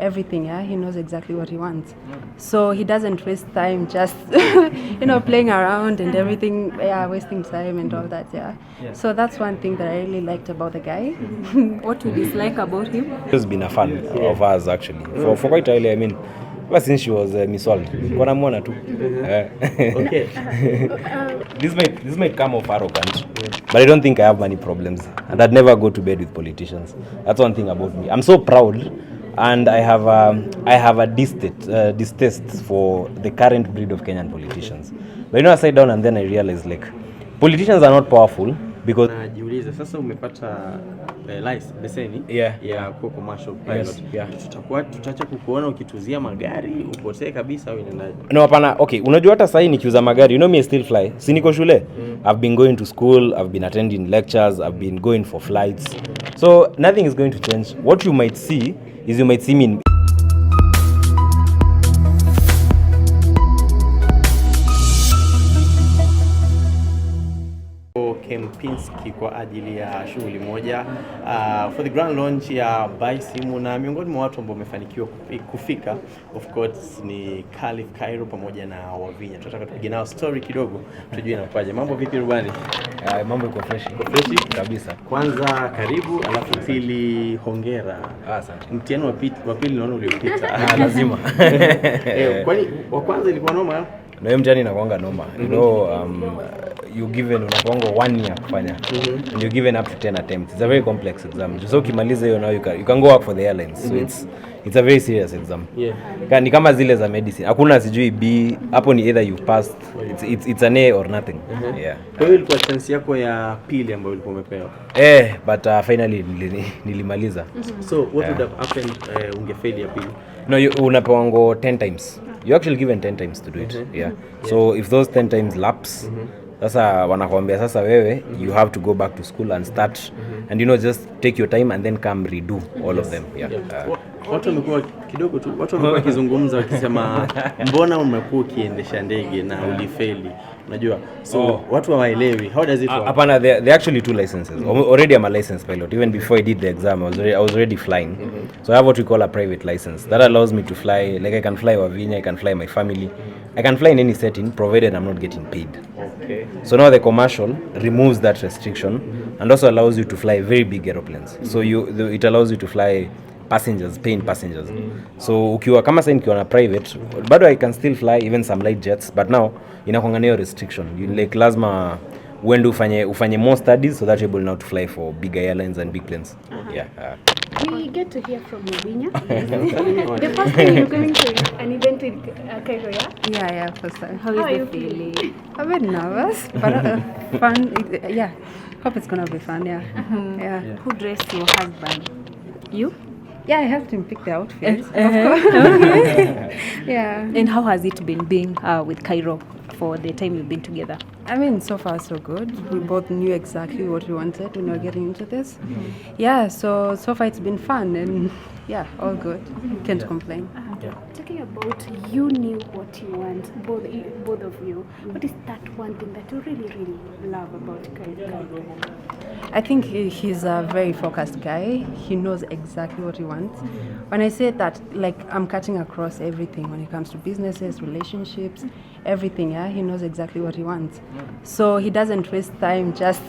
everything. Yeah, he knows exactly what he wants. So he doesn't waste time just playing around and everything. Yeah, wasting time and all that. Yeah. So that's one thing that I really liked about the guy. What you dislike about him? He's been a fan of ours actually for quite a while. I mean, ever since she was Miss World. Kona mwana tu. Okay. This might come off arrogant, but I don't think I have many problems, and I'd never go to bed with politicians. That's one thing about me. I'm so proud, and I have a distaste for the current breed of Kenyan politicians. But I sat down and then I realized like politicians are not powerful because Najiuliza sasa umepata leseni ya kuwa commercial pilot. Tutaacha kukuona ukituzia magari upotee kabisa au inaendaje? No, hapana. Okay, unajua hata sasa nikiuza magari, me I still fly. Si niko shule. I've been going to school, I've been attending lectures, I've been going for flights. So nothing is going to change. What you might see is you might see me in Kempinski kwa ajili ya shughuli moja for the grand launch ya Buy Simu, na miongoni mwa watu ambao wamefanikiwa kufika of course ni Khalif, Kairo pamoja na Wavinya. Tunataka tupige nao story kidogo tujue inakuaje. Mambo vipi rubani? Mambo iko fresh kabisa. Kwanza karibu, alafu pili hongera. Asante. Mtihani wa pili naona uliopita. Lazima. Kwani wa kwanza ilikuwa noma? Na mtihani inakuanga noma. You know, you given unakuanga 1 year kufanya. And you're given up to 10 attempts. It's a very complex exam. So ukimaliza hiyo now you can go work for the airlines. So it's a very serious exam. Yeah. Ni kama zile za medicine. Hakuna sijui B, hapo ni either you passed. It's an A or nothing. Yeah. Kwa hiyo ilikuwa chance yako ya pili ambayo ulikuwa umepewa. But finally nilimaliza. So what would have happened ungefail ya pili? No, unapewango 10 times. You're actually given 10 times to do it. Yeah. So if those 10 times lapse, sasa wanakuambia sasa wewe you have to go back to school and start and just take your time and then come redo all of them. Watu wamekuwa kidogo tu, watu wamekuwa kizungumza wakisema mbona umekuwa ukiendesha ndege na ulifeli, unajua, so watu hawaelewi how does it work? Hapana, there actually 2 licenses. Already I'm a licensed pilot. Even before I did the exam I was already flying. So I have what we call a private license that allows me to fly, like I can fly Wavinya, I can fly my family, I can fly in any setting provided I'm not getting paid. Okay. So now the commercial removes that restriction and also allows you to fly very big aeroplanes. So it allows you to fly paying passengers. So ukiwa kama sasa nikiwa na private, bado I can still fly even some light jets, but now inakuanga nayo restriction. You like lazima uende ufanye more studies so that you're able now to fly for big airlines and big planes. We get to hear from Wavinya. The first time you're going to an event with Kairo, yeah? Yeah, first time. How is the feeling? A bit nervous, but fun. Yeah, hope it's gonna be fun. Yeah. Who dressed your husband? You? Yeah, I helped him pick the outfit. Of course. Yeah. And how has it been being with Kairo for the time you've been together? I mean, so far so good. We both knew exactly what we wanted when we were getting into this. Yeah, so far it's been fun and yeah, all good. Can't complain. Talking about you knew what you want, both of you. What is that one thing that you really, really love about Kairo? I think he's a very focused guy. He knows exactly what he wants. When I say that, like, I'm cutting across everything when it comes to businesses, relationships, everything. Yeah, he knows exactly what he wants. So he doesn't waste time just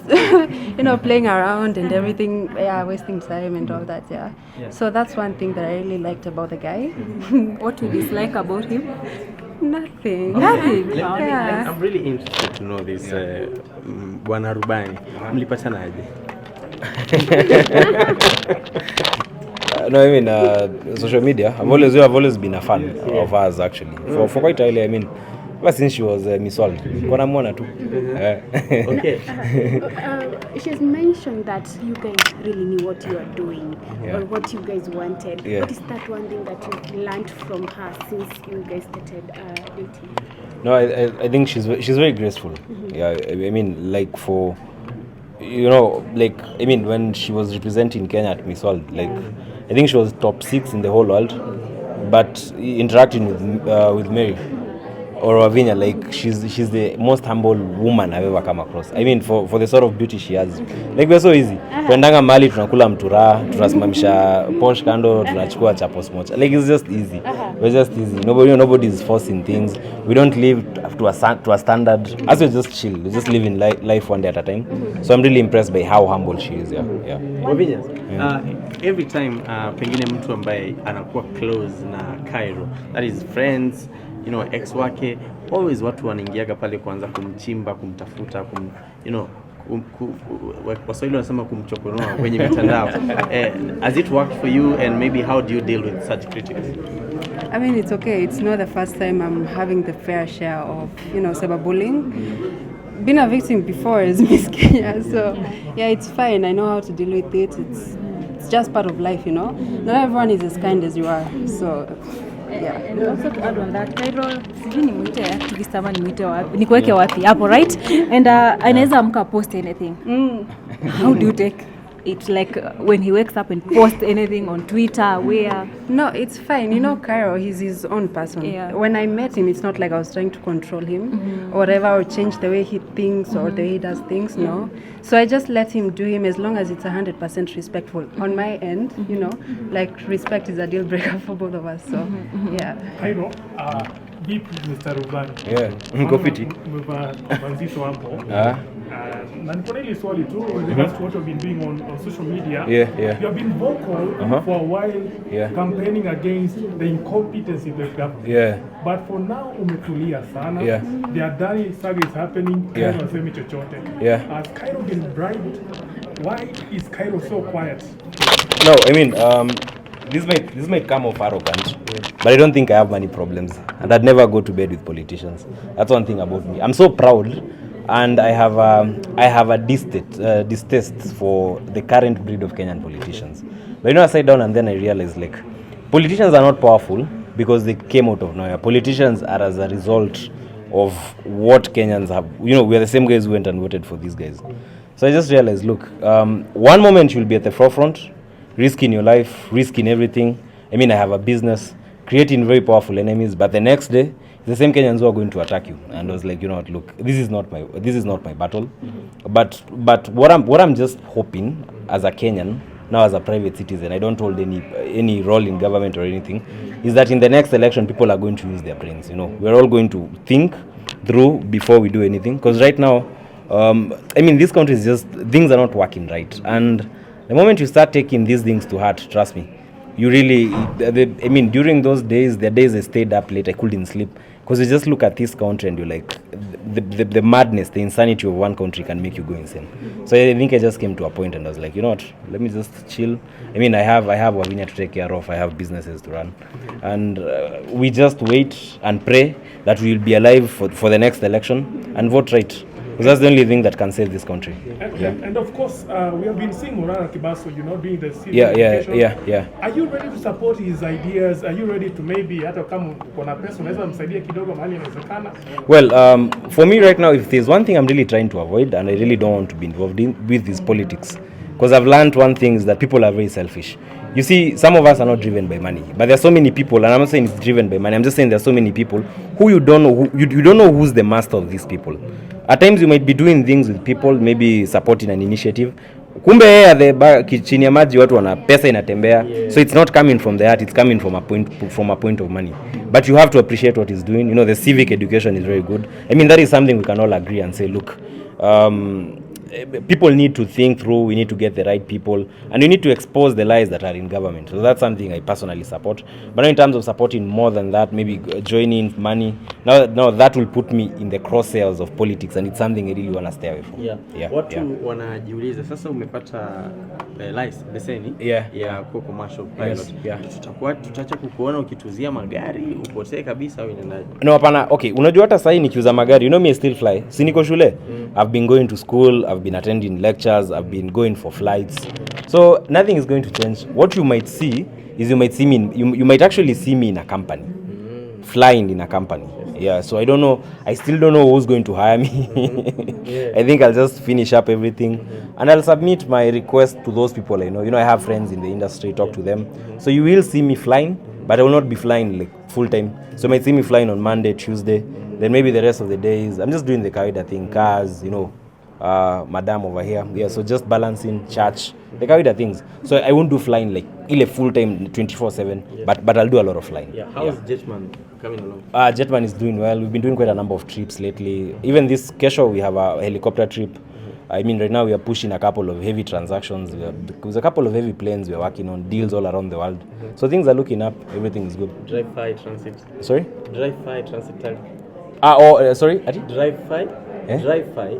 playing around and everything. Yeah, wasting time and all that. Yeah. So that's one thing that I really liked about the guy. What you dislike about him? Nothing. I'm really interested to know this. Bwana Rubani, mlipatanaje? No, I mean, social media. I've always been a fan of ours actually. For quite a while. I mean, ever since she was Miss World. Kona mwana tu. Okay. She's mentioned that you guys really knew what you were doing or what you guys wanted. What is that one thing that you learned from her since you guys started dating? No, I think she's very graceful. Yeah, I mean, like for like I mean when she was representing Kenya at Miss World, like I think she was top 6 in the whole world, but interacting with Mary. or Wavinya, like she's the most humble woman I've ever come across. I mean, for the sort of beauty she has, like we're so easy. Tuendanga mali tunakula mtura, tunasimamisha Porsche kando, tunachukua chapos mocha. Like it's just easy. We're just easy. Nobody is forcing things. We don't live to a standard. As we just chill, we just live in life one day at a time. So I'm really impressed by how humble she is. Yeah. Wavinya, every time pengine mtu ambaye anakuwa close na Kairo, that is friends, ex wake, always watu wanaingiaga pale kuanza kumchimba, kumtafuta, Waswahili wanasema kumchokonoa kwenye mitandao. Has it worked for you, and maybe how do you deal with such critics? I mean, it's okay. It's not the first time I'm having the fair share of, cyberbullying. Been a victim before as Miss Kenya, so yeah, it's fine. I know how to deal with it. It's just part of life, Not everyone is as kind as you are, so yeah. Also to add on that, Kairo, sijui ni mwite activist ama ni mwite wapi, ni kuweke wapi hapo, right? And anaweza amka post anything. How do you take it, like when he wakes up and posts anything on Twitter, where? No, it's fine. Kairo, he's his own person. Yeah. When I met him, it's not like I was trying to control him or whatever, or change the way he thinks or the way he does things, no. So I just let him do him as long as it's 100% respectful. On my end, like respect is a deal breaker for both of us, so yeah. Kairo, vipi Mr. Rubani? Yeah, mko fiti. Mwanzisho hapo. Na niko na ile swali tu with regards to what you've been doing on social media. Yeah. You have been vocal for a while campaigning against the incompetence of the government. Yeah. But for now umetulia sana. Yeah. The Adani saga is happening. Yeah. Kairo hasemi chochote. Yeah. Has Kairo been bribed? Why is Kairo so quiet? No, I mean, this might come off arrogant, but I don't think I have many problems, and I'd never go to bed with politicians. That's one thing about me. I'm so proud, and I have a distaste for the current breed of Kenyan politicians. But I sat down and then I realized, like, politicians are not powerful because they came out of nowhere. Politicians are as a result of what Kenyans have. We are the same guys who went and voted for these guys. So I just realized, look, one moment you'll be at the forefront, risking your life, risking everything. I mean, I have a business, creating very powerful enemies, but the next day, the same Kenyans who are going to attack you. And I was like, look, this is not my battle. But what I'm just hoping as a Kenyan, now as a private citizen, I don't hold any role in government or anything, is that in the next election, people are going to use their brains. We're all going to think through before we do anything. Because right now, this country is just, things are not working right. And the moment you start taking these things to heart, trust me, you really, during those days, the days I stayed up late, I couldn't sleep. Because you just look at this country and you're like, the madness, the insanity of one country can make you go insane. So I think I just came to a point and I was like, you know what, let me just chill. I have Wavinya to take care of, I have businesses to run. And we just wait and pray that we will be alive for the next election and vote right. Because that's the only thing that can save this country. And of course, we have been seeing Morana Kibaso, doing the civil education. Yeah. Are you ready to support his ideas? Are you ready to maybe, hata kama kuna pesa unaweza msaidia kidogo mahali inawezekana? Well, for me right now, if there's one thing I'm really trying to avoid, and I really don't want to be involved with is politics. Because I've learned one thing is that people are very selfish. You see, some of us are not driven by money, but there are so many people, and I'm not saying it's driven by money, I'm just saying there are so many people who you don't know, you don't know who's the master of these people. At times you might be doing things with people, maybe supporting an initiative. Kumbe chini ya maji watu wana pesa inatembea. So it's not coming from the heart, it's coming from a point of money. But you have to appreciate what he's doing. The civic education is very good. That is something we can all agree and say, look, people need to think through, we need to get the right people, and we need to expose the lies that are in government. So that's something I personally support. But in terms of supporting more than that, maybe joining money, now that will put me in the crosshairs of politics, and it's something I really want to stay away from. Watu wanajiuliza sasa umepata leseni ya kuwa commercial pilot. Tutaacha kukuona ukituzia magari upotee kabisa au inaendaje? No, hapana. Okay, unajua hata sasa nikiuza magari, me I still fly. Si niko shule. I've been going to school, I've been attending lectures, I've been going for flights. So nothing is going to change. What you might see is you might actually see me in a company. Flying in a company. Yeah, so I don't know. I still don't know who's going to hire me. I think I'll just finish up everything and I'll submit my request to those people I know. I have friends in the industry, talk to them. So you will see me flying, but I will not be flying like full time. So you might see me flying on Monday, Tuesday, Then maybe the rest of the days, I'm just doing the kawaida thing, cars, madam over here. Yeah, so just balancing church, the kawaida things. So I won't do flying like ile full time 24/7, but I'll do a lot of flying. Yeah. How's Jetman coming along? Jetman is doing well. We've been doing quite a number of trips lately. Even this kesho, we have a helicopter trip. I mean, right now we are pushing a couple of heavy transactions. There's a couple of heavy planes we're working on, deals all around the world. So things are looking up. Everything is good. Drive-fi transit. Sorry? Drive-fi transit time. Sorry? Ati? Drive-fi? Drive-fi.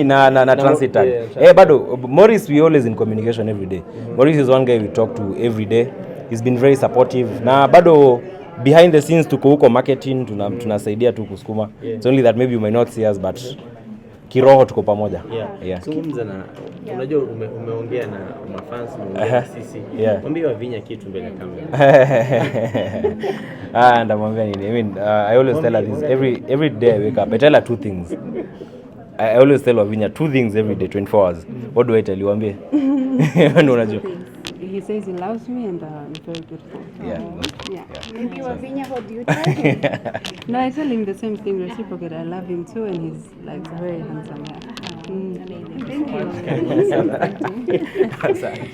Na transit tag. Bado, Maurice, we always in communication every day. Maurice is one guy we talk to every day. He's been very supportive. Na bado, behind the scenes tuko huko marketing, tunasaidia tu kusukuma. It's only that maybe you might not see us, but kiroho tuko pamoja. Yeah. Zungumza na unajua umeongea na mafans na sisi. Mwambie Wavinya kitu mbele ya kamera. Ndamwambia nini? I mean, I always tell her this every day I wake up. I tell her two things. I always tell Wavinya two things every day, 24 hours. What do I tell you? Ambie. Unajua. He says he loves me and I'm very grateful. Yeah. And you, Wavinya, what do you tell him? No, I tell him the same thing, reciprocate. I love him too, and he's like very handsome. Thank you. Asante.